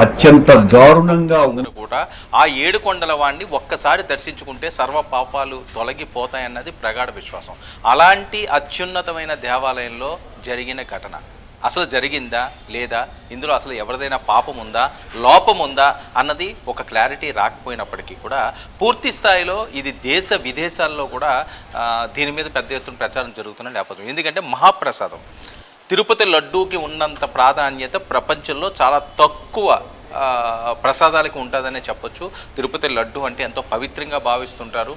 అత్యంత దారుణంగా ఉంది కూడా ఆ 7 కొండల వాడిని ఒక్కసారి దర్శించుకుంటే సర్వ పాపాలు తొలగిపోతాయన్నది ప్రగాఢ విశ్వాసం. అలాంటి అత్యున్నతమైన దేవాలయంలో జరిగిన ఘటన అసలు జరిగిందా లేదా, ఇందులో అసలు ఎవరిదైనా పాపం ఉందా, లోపం ఉందా అన్నది ఒక క్లారిటీ రాకపోయినప్పటికీ కూడా పూర్తి స్థాయిలో ఇది దేశ విదేశాల్లో కూడా దీని మీద పెద్ద ఎత్తున ప్రచారం జరుగుతున్న నేపథ్యం. ఎందుకంటే మహాప్రసాదం తిరుపతి లడ్డూకి ఉన్నంత ప్రాధాన్యత ప్రపంచంలో చాలా తక్కువ ప్రసాదాలకి ఉంటుందనే చెప్పొచ్చు. తిరుపతి లడ్డు అంటే ఎంతో పవిత్రంగా భావిస్తుంటారు.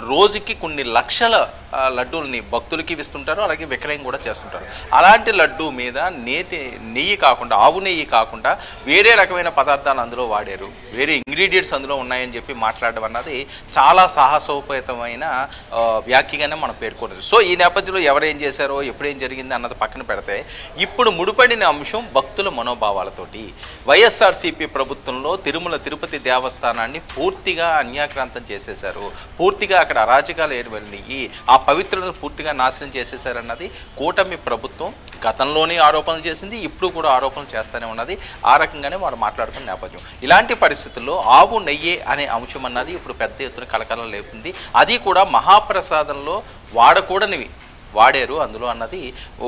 రోజుకి కొన్ని లక్షల లడ్డూలని భక్తులకి ఇస్తుంటారు, అలాగే విక్రయం కూడా చేస్తుంటారు. అలాంటి లడ్డూ మీద నెయ్యి కాకుండా, ఆవు నెయ్యి కాకుండా వేరే రకమైన పదార్థాలు అందులో వాడారు, వేరే ఇంగ్రీడియంట్స్ అందులో ఉన్నాయని చెప్పి మాట్లాడడం అన్నది చాలా సాహసోపేతమైన వ్యాఖ్యగానే మనం పేర్కొనదు. సో ఈ నేపథ్యంలో ఎవరేం చేశారో, ఎప్పుడేం జరిగింది అన్నది పక్కన పెడితే, ఇప్పుడు ముడిపడిన అంశం భక్తుల మనోభావాలతోటి. వైఎస్ఆర్సీపీ ప్రభుత్వంలో తిరుపతి దేవస్థానాన్ని పూర్తిగా అన్యాక్రాంతం చేసేశారు, పూర్తిగా అక్కడ అరాజకాలు ఏర్పడినాయి, ఆ పవిత్రతను పూర్తిగా నాశనం చేసేశారన్నది కూటమి ప్రభుత్వం గతంలోనే ఆరోపణలు చేసింది, ఇప్పుడు కూడా ఆరోపణలు చేస్తూనే ఉన్నది. ఆ రకంగానే వారు మాట్లాడుతున్న నేపథ్యం. ఇలాంటి పరిస్థితుల్లో ఆవు నెయ్యి అనే అంశం అన్నది ఇప్పుడు పెద్ద ఎత్తున కలకలం లేపుతుంది. అది కూడా మహాప్రసాదంలో వాడకూడనివి వాడారు అందులో అన్నది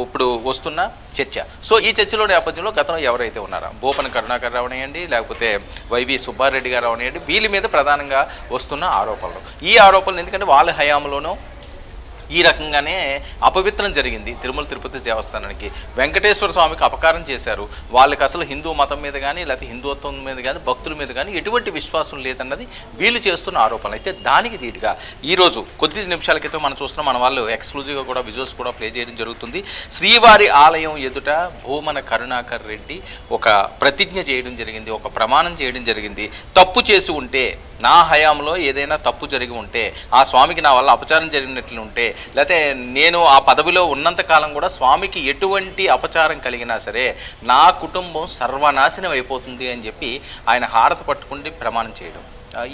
ఇప్పుడు వస్తున్న చర్చ. సో ఈ చర్చలో నేపథ్యంలో గతంలో ఎవరైతే ఉన్నారో బోపన కరుణాకర్ రావు అనియండి, లేకపోతే వైవి సుబ్బారెడ్డి గారు అవనియండి, వీళ్ళ మీద ప్రధానంగా వస్తున్న ఆరోపణలు. ఈ ఆరోపణలు ఎందుకంటే వాళ్ళ హయాంలోనూ ఈ రకంగానే అపవిత్రం జరిగింది తిరుపతి దేవస్థానానికి. వెంకటేశ్వర స్వామికి అపకారం చేశారు. వాళ్ళకి అసలు హిందూ మతం మీద కానీ, లేకపోతే హిందుత్వం మీద కానీ, భక్తుల మీద కానీ ఎటువంటి విశ్వాసం లేదన్నది వీళ్ళు చేస్తున్న ఆరోపణలు. అయితే దానికి ధీటుగా ఈరోజు కొద్ది నిమిషాల క్రితం మనం చూస్తున్నాం, మన వాళ్ళు ఎక్స్క్లూజివ్గా కూడా విజువల్స్ కూడా ప్లే చేయడం జరుగుతుంది. శ్రీవారి ఆలయం ఎదుట భూమన కరుణాకర్ రెడ్డి ఒక ప్రతిజ్ఞ చేయడం జరిగింది, ఒక ప్రమాణం చేయడం జరిగింది. తప్పు చేసి ఉంటే, నా హయాంలో ఏదైనా తప్పు జరిగి ఉంటే, ఆ స్వామికి నా వల్ల అపచారం జరిగినట్లు ఉంటే, లేకపోతే నేను ఆ పదవిలో ఉన్నంతకాలం కూడా స్వామికి ఎటువంటి అపచారం కలిగినా సరే నా కుటుంబం సర్వనాశనం అయిపోతుంది అని చెప్పి ఆయన హారతి పట్టుకుంటే ప్రమాణం చేయడం.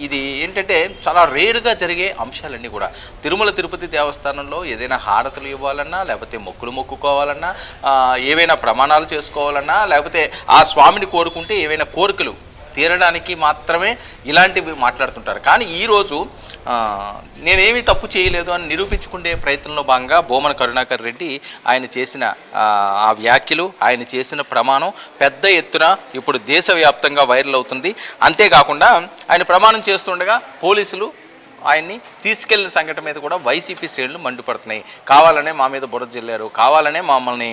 ఇది ఏంటంటే చాలా రేరుగా జరిగే అంశాలన్నీ కూడా. తిరుపతి దేవస్థానంలో ఏదైనా హారతులు ఇవ్వాలన్నా, లేకపోతే మొక్కులు మొక్కుకోవాలన్నా, ఏవైనా ప్రమాణాలు చేసుకోవాలన్నా, లేకపోతే ఆ స్వామిని కోరుకుంటే ఏవైనా కోరికలు తీరడానికి మాత్రమే ఇలాంటివి మాట్లాడుతుంటారు. కానీ ఈరోజు నేనేమీ తప్పు చేయలేదు అని నిరూపించుకునే ప్రయత్నంలో భాగంగా బోమన కరుణాకర్ రెడ్డి ఆయన చేసిన ఆ వ్యాఖ్యలు, ఆయన చేసిన ప్రమాణం పెద్ద ఎత్తున ఇప్పుడు దేశవ్యాప్తంగా వైరల్ అవుతుంది. అంతేకాకుండా ఆయన ప్రమాణం చేస్తుండగా పోలీసులు ఆయన్ని తీసుకెళ్లిన సంఘటన మీద కూడా వైసీపీ శ్రేణులు మండిపడుతున్నాయి. కావాలనే మా మీద బురద జల్లారు, కావాలనే మమ్మల్ని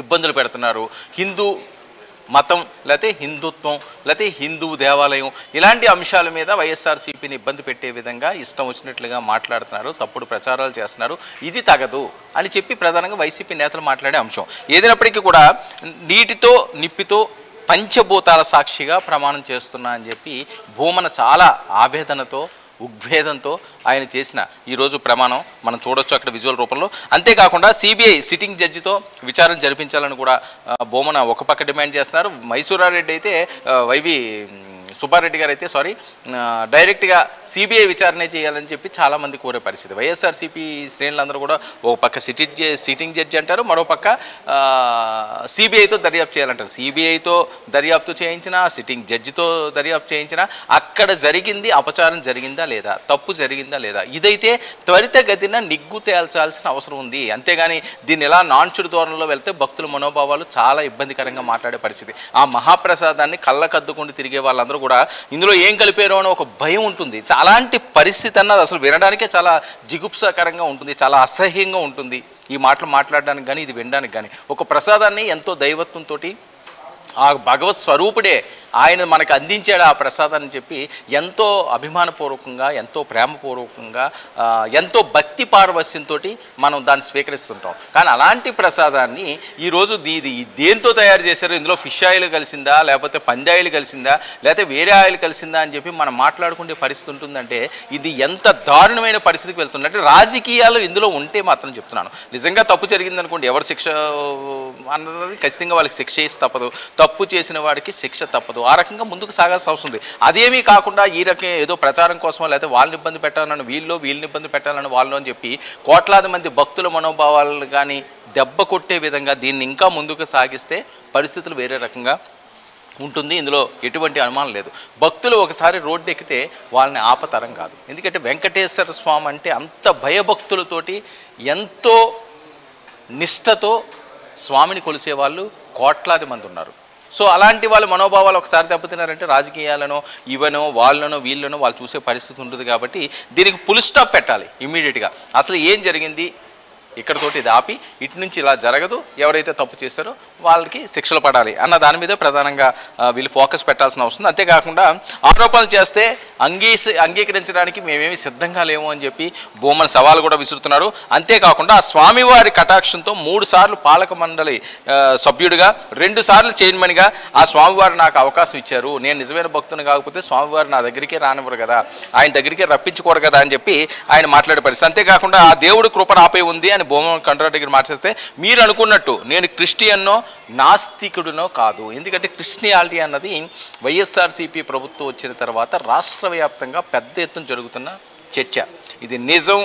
ఇబ్బందులు పెడుతున్నారు, హిందూ మతం లేకపోతే హిందుత్వం లేకపోతే హిందూ దేవాలయం ఇలాంటి అంశాల మీద వైఎస్ఆర్సీపీని ఇబ్బంది పెట్టే విధంగా ఇష్టం వచ్చినట్లుగా మాట్లాడుతున్నారు, తప్పుడు ప్రచారాలు చేస్తున్నారు, ఇది తగదు అని చెప్పి ప్రధానంగా వైసీపీ నేతలు మాట్లాడే అంశం. ఏదైనప్పటికీ కూడా నీటితో నిప్పితో పంచభూతాల సాక్షిగా ప్రమాణం చేస్తున్నా అని చెప్పి భూమన చాలా ఆవేదనతో, ఉద్వేదంతో ఆయన చేసిన ఈరోజు ప్రమాణం మనం చూడొచ్చు అక్కడ విజువల్ రూపంలో. అంతేకాకుండా సిబిఐ సిట్టింగ్ జడ్జితో విచారణ జరిపించాలని కూడా బోమన ఒక పక్క డిమాండ్ చేస్తున్నారు. మైసూరారెడ్డి అయితే వైవి సుబ్బారెడ్డి గారు అయితే డైరెక్ట్గా సిబిఐ విచారణ చేయాలని చెప్పి చాలామంది కోరే పరిస్థితి. వైఎస్ఆర్సీపీ శ్రేణులందరూ కూడా ఒక పక్క సిట్టింగ్ జడ్జి అంటారు, మరో పక్క సిబిఐతో దర్యాప్తు చేయాలంటారు. సిబిఐతో దర్యాప్తు చేయించినా, సిట్టింగ్ జడ్జితో దర్యాప్తు చేయించినా అక్కడ జరిగింది అపచారం జరిగిందా లేదా, తప్పు జరిగిందా లేదా, ఇదైతే త్వరితగతిన నిగ్గు తేల్చాల్సిన అవసరం ఉంది. అంతేగాని దీన్ని ఎలా నాన్చుడు ధోరణిలో వెళ్తే భక్తుల మనోభావాలు చాలా ఇబ్బందికరంగా మాట్లాడే పరిస్థితి. ఆ మహాప్రసాదాన్ని కళ్ళకద్దుకుంటూ తిరిగే వాళ్ళందరూ కూడా ఇందులో ఏం కలిపారో అని ఒక భయం ఉంటుంది. అలాంటి పరిస్థితి అన్నది అసలు వినడానికే చాలా జిగుప్సాకరంగా ఉంటుంది, చాలా అసహ్యంగా ఉంటుంది ఈ మాటలు మాట్లాడడానికి కానీ, ఇది వినడానికి కానీ. ఒక ప్రసాదాన్ని ఎంతో దైవత్వంతో ఆ భగవత్ స్వరూపుడే ఆయన మనకు అందించాడు ఆ ప్రసాదాన్ని చెప్పి ఎంతో అభిమానపూర్వకంగా, ఎంతో ప్రేమపూర్వకంగా, ఎంతో భక్తి పారవస్యంతో మనం దాన్ని స్వీకరిస్తుంటాం. కానీ అలాంటి ప్రసాదాన్ని ఈరోజు దేంతో తయారు చేశారు, ఇందులో ఫిష్ ఆయిల్ కలిసిందా, లేకపోతే పంది ఆయిల్ కలిసిందా, లేకపోతే వేరే ఆయిల్ కలిసిందా అని చెప్పి మనం మాట్లాడుకునే పరిస్థితి ఉంటుందంటే ఇది ఎంత దారుణమైన పరిస్థితికి వెళ్తుంది. అంటే రాజకీయాలు ఇందులో ఉంటే మాత్రం చెప్తున్నాను, నిజంగా తప్పు జరిగిందనుకోండి, ఎవరు శిక్ష అన్నది ఖచ్చితంగా వాళ్ళకి శిక్ష చేసి తప్పదు, తప్పు చేసిన వాడికి శిక్ష తప్పదు. ఆ రకంగా ముందుకు సాగాల్సిన అవసరం ఉంది. అదేమీ కాకుండా ఈ రకం ఏదో ప్రచారం కోసమో, లేకపోతే వాళ్ళని ఇబ్బంది పెట్టాలని వీళ్ళని ఇబ్బంది పెట్టాలని వాళ్ళు అని చెప్పి కోట్లాది మంది భక్తుల మనోభావాలను కానీ దెబ్బ కొట్టే విధంగా దీన్ని ఇంకా ముందుకు సాగిస్తే పరిస్థితులు వేరే రకంగా ఉంటుంది. ఇందులో ఎటువంటి అనుమానం లేదు. భక్తులు ఒకసారి రోడ్డు ఎక్కితే వాళ్ళని ఆపతరం కాదు. ఎందుకంటే వెంకటేశ్వర స్వామి అంటే అంత భయభక్తులతోటి ఎంతో నిష్టతో స్వామిని కొలిసే వాళ్ళు కోట్లాది మంది ఉన్నారు. సో అలాంటి వాళ్ళ మనోభావాలు ఒకసారి దెబ్బతిన్నారంటే రాజకీయాలనో ఇవనో వాళ్ళనో వీళ్ళనో వాళ్ళు చూసే పరిస్థితి ఉంటుంది. కాబట్టి దీనికి ఫుల్ స్టాప్ పెట్టాలి ఇమ్మీడియట్గా. అసలు ఏం జరిగింది, ఇక్కడతోటి ఇది ఆపి ఇటు నుంచి ఇలా జరగదు, ఎవరైతే తప్పు చేస్తారో వాళ్ళకి శిక్షలు పడాలి అన్న దాని మీద ప్రధానంగా వీళ్ళు ఫోకస్ పెట్టాల్సిన అవసరం. అంతేకాకుండా ఆరోపణలు చేస్తే అంగీకరించడానికి మేమేమి సిద్ధంగా లేము అని చెప్పి బొమ్మన సవాలు కూడా విసురుతున్నారు. అంతేకాకుండా ఆ స్వామివారి కటాక్షంతో 3 సార్లు పాలక మండలి సభ్యుడిగా 2 సార్లు చైర్మన్గా ఆ స్వామివారు నాకు అవకాశం ఇచ్చారు, నేను నిజమైన భక్తుని కాకపోతే స్వామివారు నా దగ్గరికే రానివ్వరు కదా, ఆయన దగ్గరికే రప్పించుకోరు కదా అని చెప్పి ఆయన మాట్లాడే పరిస్థితి. అంతేకాకుండా ఆ దేవుడి కృప నాపై ఉంది అని బొమ్మ కంట్రాక్టర్ మాట్లాడితే మీరు అనుకున్నట్టు నేను క్రిస్టియన్నో నాస్తికుడినో కాదు. ఎందుకంటే క్రిస్టియాలిటీ అన్నది వైఎస్ఆర్సీపీ ప్రభుత్వం వచ్చిన తర్వాత రాష్ట్ర వ్యాప్తంగా పెద్ద ఎత్తున జరుగుతున్న చర్చ. ఇది నిజం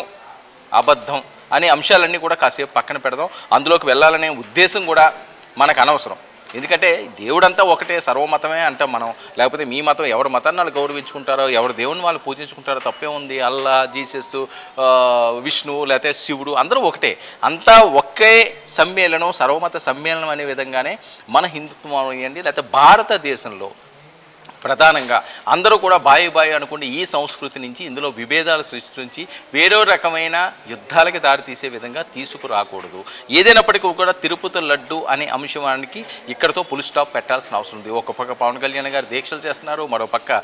అబద్ధం అనే అంశాలన్నీ కూడా కాసేపు పక్కన పెడదాం. అందులోకి వెళ్ళాలనే ఉద్దేశం కూడా మనకు అనవసరం. ఎందుకంటే దేవుడంతా ఒకటే, సర్వమతమే అంటాం మనం. లేకపోతే మీ మతం ఎవరి మతాన్ని వాళ్ళు గౌరవించుకుంటారో, ఎవరి దేవుని వాళ్ళు పూజించుకుంటారో తప్పే ఉంది. అల్లా, జీసస్, విష్ణువు లేకపోతే శివుడు అందరూ ఒకటే. అంతా ఒకే సమ్మేళనం, సర్వమత సమ్మేళనం అనే విధంగానే మన హిందుత్వం అయ్యండి లేకపోతే భారతదేశంలో ప్రధానంగా అందరూ కూడా బాయి అనుకుంటే ఈ సంస్కృతి నుంచి ఇందులో విభేదాలు సృష్టించి వేరే రకమైన యుద్ధాలకి దారితీసే విధంగా తీసుకురాకూడదు. ఏదైనప్పటికీ కూడా తిరుపతి లడ్డు అనే అంశానికి ఇక్కడతో ఫుల్ స్టాప్ పెట్టాల్సిన అవసరం ఉంది. ఒక పక్క పవన్ కళ్యాణ్ గారు దీక్షలు చేస్తున్నారు, మరో పక్క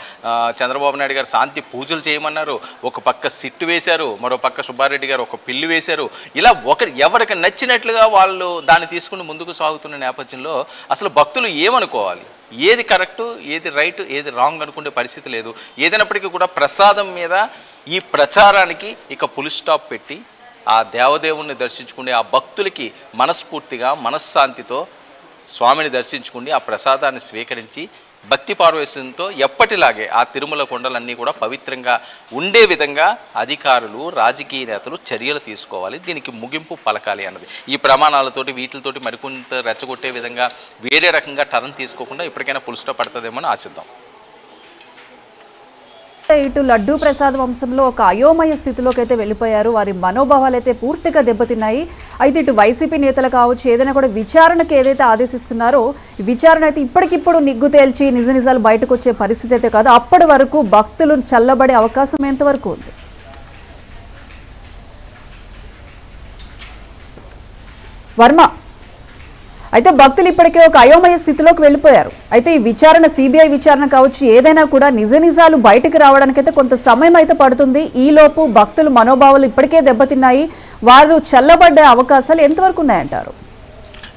చంద్రబాబు నాయుడు గారు శాంతి పూజలు చేయమన్నారు, ఒక పక్క సిట్టు వేశారు, మరో పక్క సుబ్బారెడ్డి గారు ఒక పిల్లు వేశారు. ఇలా ఎవరికి నచ్చినట్లుగా వాళ్ళు దాన్ని తీసుకుని ముందుకు సాగుతున్న నేపథ్యంలో అసలు భక్తులు ఏమనుకోవాలి, ఏది కరెక్టు, ఏది రైట్, ఏది రాంగ్ అనుకునే పరిస్థితి లేదు. ఏదైనప్పటికీ కూడా ప్రసాదం మీద ఈ ప్రచారానికి ఇక ఫుల్ స్టాప్ పెట్టి ఆ దేవదేవుణ్ణి దర్శించుకునే ఆ భక్తులకి మనస్ఫూర్తిగా మనశ్శాంతితో స్వామిని దర్శించుకుని ఆ ప్రసాదాన్ని స్వీకరించి భక్తి పార్వేశంతో ఎప్పటిలాగే ఆ తిరుమల కొండలన్నీ కూడా పవిత్రంగా ఉండే విధంగా అధికారులు, రాజకీయ నేతలు చర్యలు తీసుకోవాలి. దీనికి ముగింపు పలకాలి అన్నది. ఈ ప్రమాణాలతోటి వీటితోటి మరికొంత రెచ్చగొట్టే విధంగా వేరే రకంగా టర్న్ తీసుకోకుండా ఇప్పటికైనా ఫుల్ స్టాప్ పడుతుందేమో అని ఆశిద్దాం. ఇటు లడ్డూ ప్రసాద్ వంశంలో ఒక అయోమయ స్థితిలోకి అయితే వెళ్ళిపోయారు. వారి మనోభావాలు అయితే పూర్తిగా దెబ్బతిన్నాయి. అయితే ఇటు వైసీపీ నేతలు కావచ్చు ఏదైనా కూడా విచారణకు ఏదైతే ఆదేశిస్తున్నారో విచారణ అయితే ఇప్పటికిప్పుడు నిగ్గు తేల్చి నిజాలు బయటకు వచ్చే పరిస్థితి అయితే కాదు. అప్పటి వరకు భక్తులు చల్లబడే అవకాశం ఎంతవరకు ఉంది? వర్మ, అయితే భక్తులు ఇప్పటికే ఒక అయోమయ స్థితిలోకి వెళ్ళిపోయారు. అయితే ఈ విచారణ, సిబిఐ విచారణ కావచ్చు ఏదైనా కూడా నిజాలు బయటకు రావడానికైతే కొంత సమయం అయితే పడుతుంది. ఈలోపు భక్తుల మనోభావాలు ఇప్పటికే దెబ్బతిన్నాయి. వారు చల్లబడ్డే అవకాశాలు ఎంతవరకు ఉన్నాయంటారు?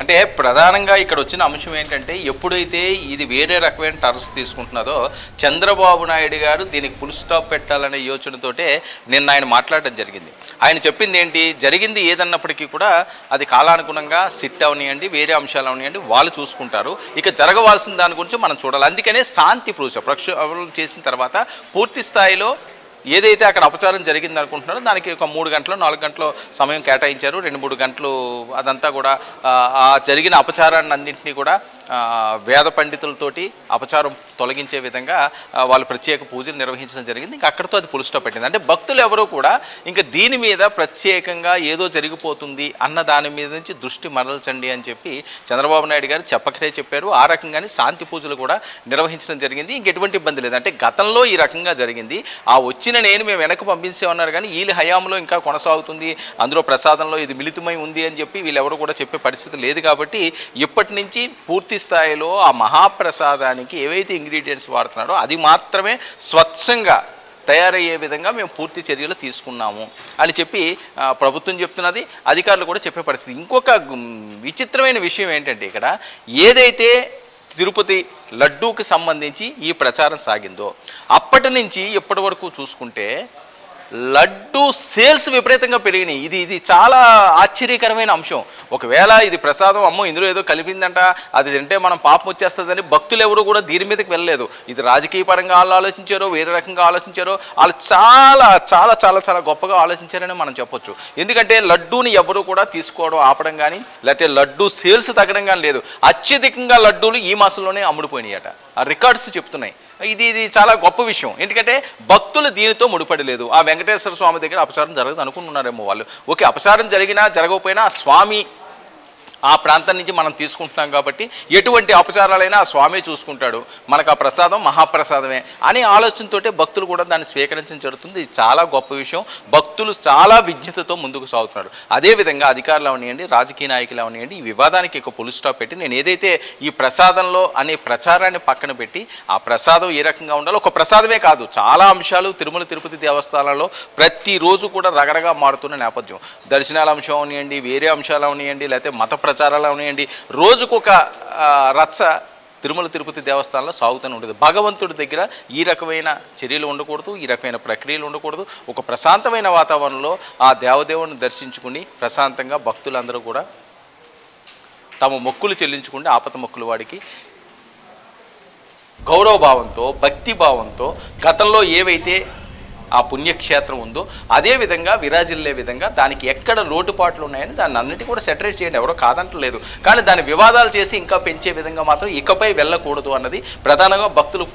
అంటే ప్రధానంగా ఇక్కడ వచ్చిన అంశం ఏంటంటే ఎప్పుడైతే ఇది వేరే రకమైన టర్న్స్ తీసుకుంటున్నదో చంద్రబాబు నాయుడు గారు దీనికి ఫుల్ స్టాప్ పెట్టాలనే యోచనతోటే నిన్న ఆయన మాట్లాడడం జరిగింది. ఆయన చెప్పింది ఏంటి, జరిగింది ఏదన్నప్పటికీ కూడా అది కాలానుగుణంగా సిట్ అవనియండి, వేరే అంశాలు అవనియండి వాళ్ళు చూసుకుంటారు, ఇక జరగవలసిన దాని గురించి మనం చూడాలి. అందుకనే శాంతి ప్రక్షాళన చేసిన తర్వాత పూర్తి స్థాయిలో ఏదైతే అక్కడ అపచారం జరిగింది అనుకుంటున్నారో దానికి ఒక 3 గంటలు 4 గంటలు సమయం కేటాయించారు. 2-3 గంటలు అదంతా కూడా ఆ జరిగిన అపచారాన్ని అన్నింటినీ కూడా వేద పండితులతోటి అపచారం తొలగించే విధంగా వాళ్ళు ప్రత్యేక పూజలు నిర్వహించడం జరిగింది. ఇంకా అక్కడితో అది ఫుల్ స్టాప్ పెట్టింది. అంటే భక్తులు ఎవరో కూడా ఇంకా దీని మీద ప్రత్యేకంగా ఏదో జరిగిపోతుంది అన్న దాని మీద నుంచి దృష్టి మరల్చండి అని చెప్పి చంద్రబాబు నాయుడు గారు చెప్పకనే చెప్పారు. ఆ రకంగానే శాంతి పూజలు కూడా నిర్వహించడం జరిగింది. ఇంకెటువంటి ఇబ్బంది లేదు. అంటే గతంలో ఈ రకంగా జరిగింది, ఆ వచ్చిన నేను మేము వెనక్కి పంపించేమన్నారు కానీ వీళ్ళ హయాంలో ఇంకా కొనసాగుతుంది, అందులో ప్రసాదంలో ఇది మిళితమై ఉంది అని చెప్పి వీళ్ళెవరు కూడా చెప్పే పరిస్థితి లేదు. కాబట్టి ఇప్పటి నుంచి పూర్తి స్థాయిలో ఆ మహాప్రసాదానికి ఏవైతే ఇంగ్రీడియంట్స్ వాడుతున్నారో అది మాత్రమే స్వచ్ఛంగా తయారయ్యే విధంగా మేము పూర్తి చర్యలు తీసుకున్నాము అని చెప్పి ప్రభుత్వం చెప్తున్నది, అధికారులు కూడా చెప్పే పరిస్థితి. ఇంకొక విచిత్రమైన విషయం ఏంటంటే ఇక్కడ ఏదైతే తిరుపతి లడ్డూకి సంబంధించి ఈ ప్రచారం సాగిందో అప్పటి నుంచి ఇప్పటి వరకు చూసుకుంటే లడ్డు సేల్స్ విపరీతంగా పెరిగినాయి. ఇది చాలా ఆశ్చర్యకరమైన అంశం. ఒకవేళ ఇది ప్రసాదం, అమ్మో ఇందులో ఏదో కలిపిందంట, అది తింటే మనం పాపం వచ్చేస్తుందని భక్తులు ఎవరు కూడా దీని మీదకి వెళ్ళలేదు. ఇది రాజకీయ పరంగా వాళ్ళు ఆలోచించారో, వేరే రకంగా ఆలోచించారో, వాళ్ళు చాలా చాలా చాలా చాలా గొప్పగా ఆలోచించారని మనం చెప్పొచ్చు. ఎందుకంటే లడ్డూని ఎవరు కూడా తీసుకోవడం ఆపడం కానీ, లేకపోతే లడ్డూ సేల్స్ తగ్గడం కానీ లేదు. అత్యధికంగా లడ్డూలు ఈ మాసంలోనే అమ్ముడుపోయినాయట. ఆ రికార్డ్స్ చెప్తున్నాయి. ఇది చాలా గొప్ప విషయం. ఎందుకంటే భక్తులు దీనితో ముడిపడలేదు. ఆ వెంకటేశ్వర స్వామి దగ్గర అపచారం జరగదు అనుకుంటున్నారేమో వాళ్ళు. ఓకే, అపచారం జరిగినా జరగకపోయినా ఆ స్వామి ఆ ప్రాంతం నుంచి మనం తీసుకుంటున్నాం కాబట్టి ఎటువంటి అపచారాలైనా ఆ స్వామి చూసుకుంటాడు, మనకు ఆ ప్రసాదం మహాప్రసాదమే అనే ఆలోచనతోటే భక్తులు కూడా దాన్ని స్వీకరించడం జరుగుతుంది. ఇది చాలా గొప్ప విషయం. భక్తులు చాలా విజ్ఞతతో ముందుకు సాగుతున్నారు. అదేవిధంగా అధికారులు అవనియండి, రాజకీయ నాయకులు అవనియండి, ఈ వివాదానికి ఒక పులి స్టాప్ పెట్టి నేను ఏదైతే ఈ ప్రసాదంలో అనే ప్రచారాన్ని పక్కన పెట్టి ఆ ప్రసాదం ఏ రకంగా ఉండాలో, ఒక ప్రసాదమే కాదు చాలా అంశాలు తిరుమల తిరుపతి దేవస్థానాల్లో ప్రతిరోజు కూడా రగడగా మారుతున్న నేపథ్యం. దర్శనాల అంశం అవనియండి, వేరే అంశాలు అవనియండి, లేకపోతే మత ప్రచారాలు అవనియండి, రోజుకొక రచ్చ తిరుమల తిరుపతి దేవస్థానంలో సాగుతూనే ఉంటుంది. భగవంతుడి దగ్గర ఈ రకమైన చర్యలు ఉండకూడదు, ఈ రకమైన ప్రక్రియలు ఉండకూడదు. ఒక ప్రశాంతమైన వాతావరణంలో ఆ దేవదేవుని దర్శించుకుని ప్రశాంతంగా భక్తులందరూ కూడా తమ మొక్కులు చెల్లించుకుంటే ఆపత మొక్కులు వాడికి గౌరవభావంతో, భక్తిభావంతో గతంలో ఏవైతే ఆ పుణ్యక్షేత్రం ఉందో అదే విధంగా విరాజిల్లే విధంగా దానికి ఎక్కడ లోటుపాట్లు ఉన్నాయని దాన్ని అన్నిటి కూడా సెటరేట్ చేయండి, ఎవరో కాదంటలేదు. కానీ దాని వివాదాలు చేసి ఇంకా పెంచే విధంగా మాత్రం ఇకపై వెళ్ళకూడదు అన్నది ప్రధానంగా భక్తులు